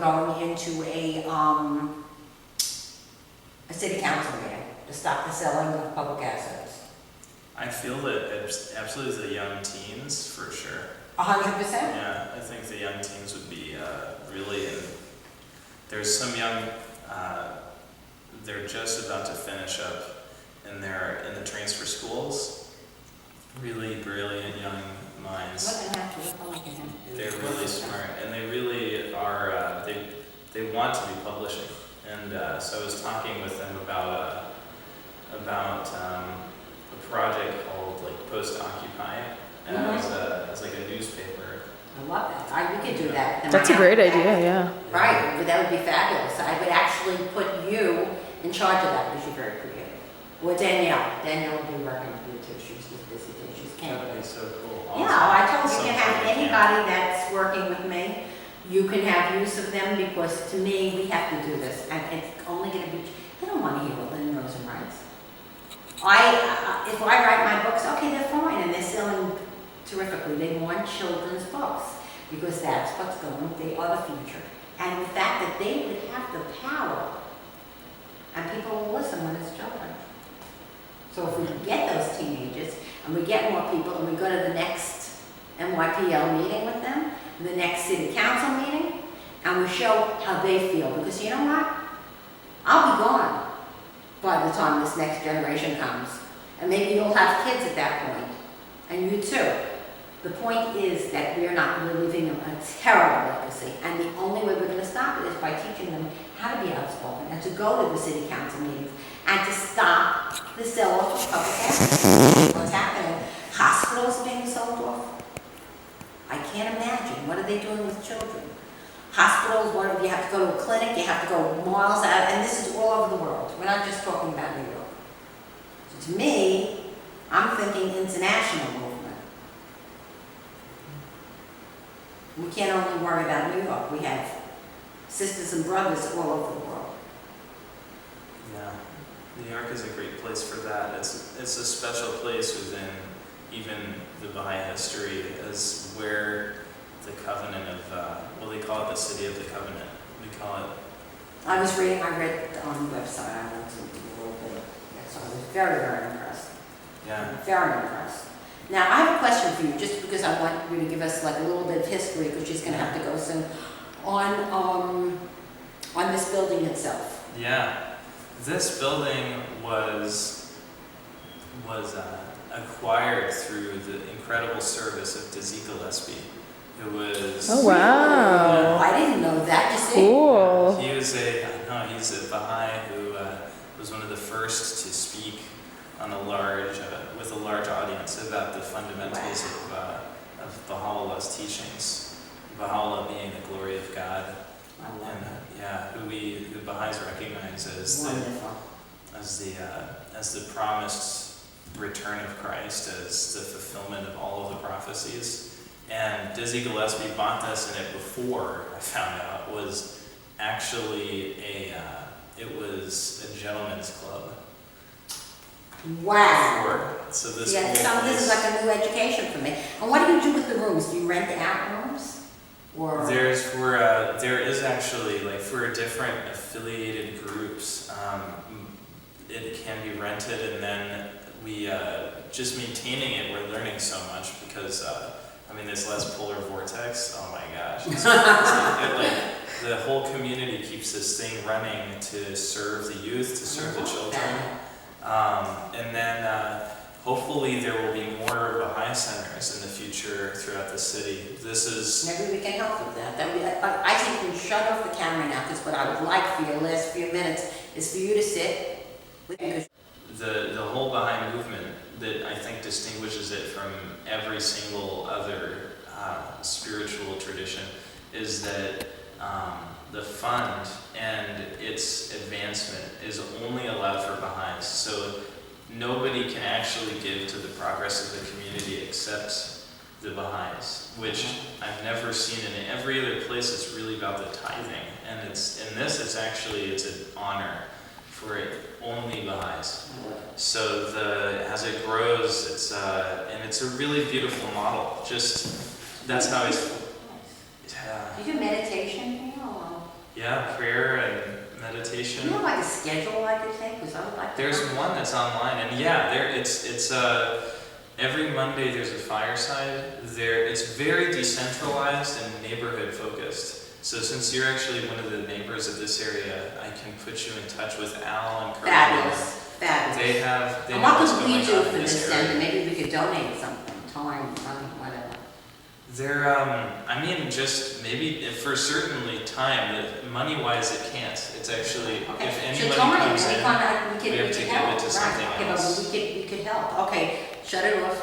going into a city council meeting to stop the selling of public assets. I feel that absolutely the young teens, for sure. 100%? Yeah, I think the young teens would be really, there's some young, they're just about to finish up in the transfer schools. Really brilliant young minds. What an actor, Republican. They're really smart, and they really are, they want to be publishing. And so I was talking with them about a project called like Post-Occupy, and it was like a newspaper. I love that. We could do that. That's a great idea, yeah. Right, but that would be fabulous. I would actually put you in charge of that because you're very creative. Or Danielle. Danielle will be working with you too. She's just busy too. She's That would be so cool. Yeah, I told you can have anybody that's working with me. You can have use of them because to me, we have to do this. And it's only going to be, they don't want to hear what Lynn Rosen writes. If I write my books, okay, they're fine and they're selling terrifically. They want children's books because that's what's going, they are the future. And the fact that they would have the power and people will listen when it's children. So if we get those teenagers and we get more people and we go to the next NYPL meeting with them, the next city council meeting, and we show how they feel. Because you know what? I'll be gone by the time this next generation comes. And maybe you'll have kids at that point, and you too. The point is that we're leaving them a terrible legacy, and the only way we're going to stop it is by teaching them how to be outspoken and to go to the city council meetings and to stop the sell-off of public assets. What's happening? Hospitals being sold off. I can't imagine. What are they doing with children? Hospitals, you have to go to a clinic, you have to go miles out, and this is all over the world. We're not just talking about New York. So to me, I'm thinking international movement. We can't only worry about New York. We have sisters and brothers all over the world. Yeah, New York is a great place for that. It's a special place within even the Baha'i history as where the covenant of, they call it the city of the covenant. We call it. I read on the website, I went to a little bit, so I was very, very impressed. Yeah. Very impressed. Now, I have a question for you, just because I want you to give us like a little bit of history, because she's going to have to go soon, on this building itself. Yeah. This building was acquired through the incredible service of Dizzy Gillespie, who was. Oh wow! I didn't know that. Just cool. He's a Baha'i who was one of the first to speak on with a large audience about the fundamentals of Baha'u'llah's teachings. Baha'u'llah being the glory of God, and who the Baha'is recognize as the promised return of Christ, as the fulfillment of all of the prophecies. And Dizzy Gillespie bought this, and it before I found out was actually it was a gentleman's club. Wow. So this this is like a new education for me. And what do you do with the rooms? Do you rent out rooms? Or there is actually, like, for different affiliated groups, it can be rented, and then we just maintaining it, we're learning so much because this Les Polar Vortex, oh my gosh, the whole community keeps this thing running to serve the youth, to serve the children. And then hopefully there will be more Baha'i centers in the future throughout the city. Maybe we can help with that. I think we shut off the camera now, because what I would like for your last few minutes is for you to sit with me. The whole Baha'i movement that I think distinguishes it from every single other spiritual tradition is that the fund and its advancement is only allowed for Baha'is. So nobody can actually give to the progress of the community except the Baha'is, which I've never seen in every other place. It's really about the tithing, and it's an honor for it only Baha'is. So as it grows, it's a really beautiful model. Just that's how it's. Do you do meditation? Yeah, prayer and Do meditation. you have like a schedule I could take? Because I would like to. There's one that's online, and yeah, it's every Monday there's a fireside. It's very decentralized and neighborhood focused. So since you're actually one of the neighbors of this area, I can put you in touch with Al and Carl. Fabulous, fabulous. They have. They And know what what's could we going do on for in this this then? area. Maybe we could donate something, time, money, whatever. They're, I mean, just maybe for certainly time, money-wise it can't. It's actually, Okay. if So anybody tell me, comes in, we we have to give help. it to something Right. Okay, else. but we could help. Okay, shut it off.